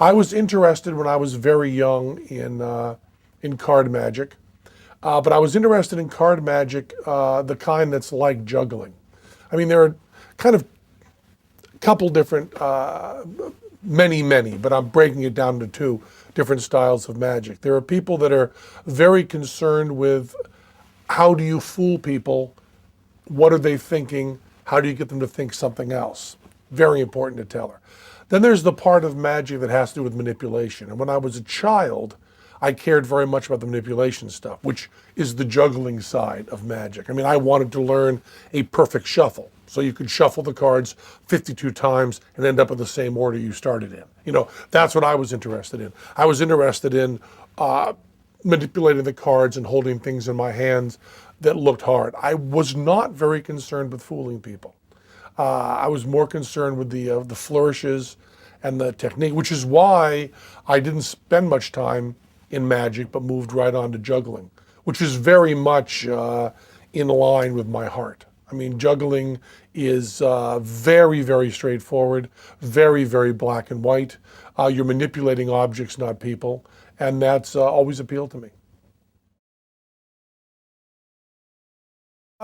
I was interested when I was very young in card magic, but I was interested in card magic, the kind that's like juggling. I mean, there are kind of a couple different, many, but I'm breaking it down to two different styles of magic. There are people that are very concerned with how do you fool people, what are they thinking, how do you get them to think something else? Very important to Teller. Then there's the part of magic that has to do with manipulation. And when I was a child, I cared very much about the manipulation stuff, which is the juggling side of magic. I mean, I wanted to learn a perfect shuffle. So you could shuffle the cards 52 times and end up in the same order you started in. You know, that's what I was interested in. I was interested in manipulating the cards and holding things in my hands that looked hard. I was not very concerned with fooling people. I was more concerned with the flourishes and the technique, which is why I didn't spend much time in magic, but moved right on to juggling, which is very much in line with my heart. I mean, juggling is very, very straightforward, very, very black and white. You're manipulating objects, not people, and that's always appealed to me.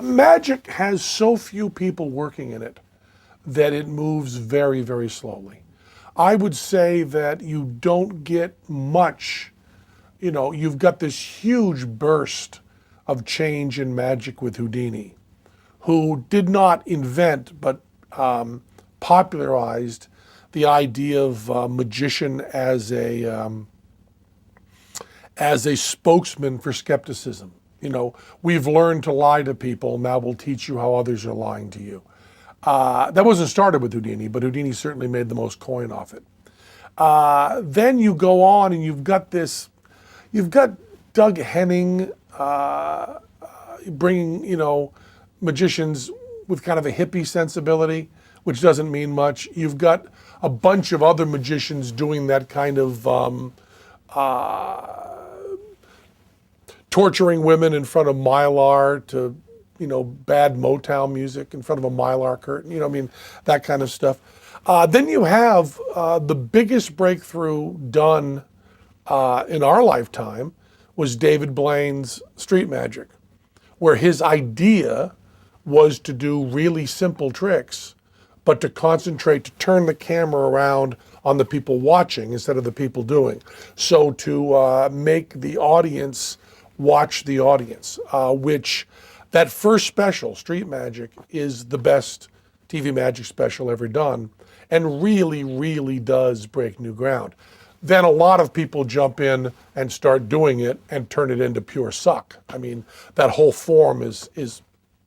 Magic has so few people working in it that it moves very, very slowly. I would say that you don't get much, you know, you've got this huge burst of change in magic with Houdini, who did not invent but popularized the idea of magician as a spokesman for skepticism. You know, we've learned to lie to people, now we'll teach you how others are lying to you. That wasn't started with Houdini, but Houdini certainly made the most coin off it. Then you go on and you've got Doug Henning bringing, you know, magicians with kind of a hippie sensibility, which doesn't mean much. You've got a bunch of other magicians doing that kind of torturing women in front of Mylar to, you know, bad Motown music in front of a Mylar curtain, you know, I mean, that kind of stuff. Then you have the biggest breakthrough done in our lifetime was David Blaine's street magic, where his idea was to do really simple tricks, but to concentrate, to turn the camera around on the people watching instead of the people doing. So to make the audience watch the audience, which that first special, Street Magic, is the best TV magic special ever done and really, really does break new ground. Then a lot of people jump in and start doing it and turn it into pure suck. I mean, that whole form is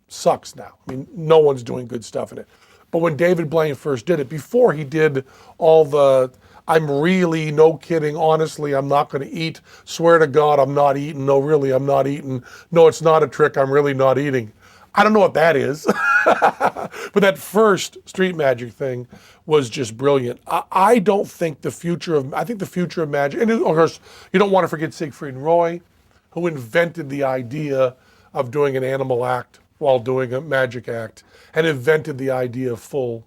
sucks now. I mean, no one's doing good stuff in it. But when David Blaine first did it, before he did all the, I'm really, no kidding, honestly, I'm not going to eat, swear to God, I'm not eating, no, really, I'm not eating, no, it's not a trick, I'm really not eating. I don't know what that is. But that first street magic thing was just brilliant. I don't think the future of, I think the future of magic, and of course, you don't want to forget Siegfried and Roy, who invented the idea of doing an animal act while doing a magic act, and invented the idea of full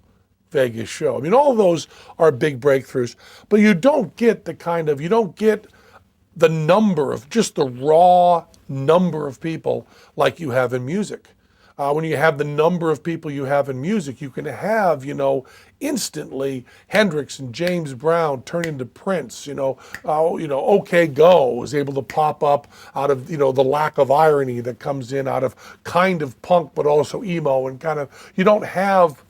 Vegas show. I mean, all of those are big breakthroughs, but you don't get the kind of, you don't get the number of, just the raw number of people like you have in music. When you have the number of people you have in music, you can have, you know, instantly Hendrix and James Brown turn into Prince. OK Go was able to pop up out of, you know, the lack of irony that comes in out of kind of punk, but also emo, and kind of, you don't have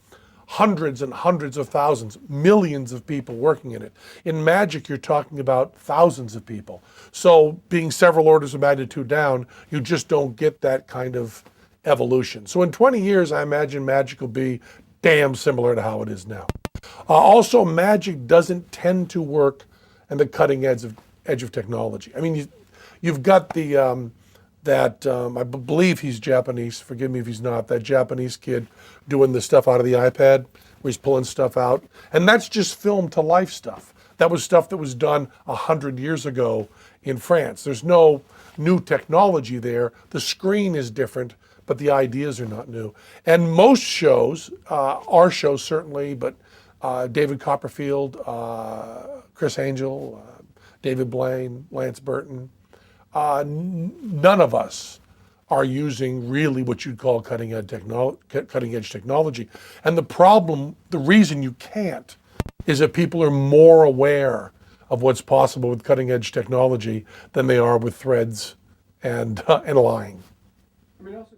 hundreds and hundreds of thousands, millions of people working in it. In magic, you're talking about thousands of people. So being several orders of magnitude down, you just don't get that kind of evolution. So in 20 years, I imagine magic will be damn similar to how it is now. Also, magic doesn't tend to work at the cutting edge of technology. I mean, you've got the, I believe he's Japanese, forgive me if he's not, that Japanese kid doing the stuff out of the iPad, where he's pulling stuff out. And that's just film to life stuff. That was stuff that was done 100 years ago in France. There's no new technology there. The screen is different, but the ideas are not new. And most shows, our show certainly, but David Copperfield, Chris Angel, David Blaine, Lance Burton. None of us are using really what you'd call cutting edge technology. And the problem, the reason you can't, is that people are more aware of what's possible with cutting edge technology than they are with threads and lying. I mean, also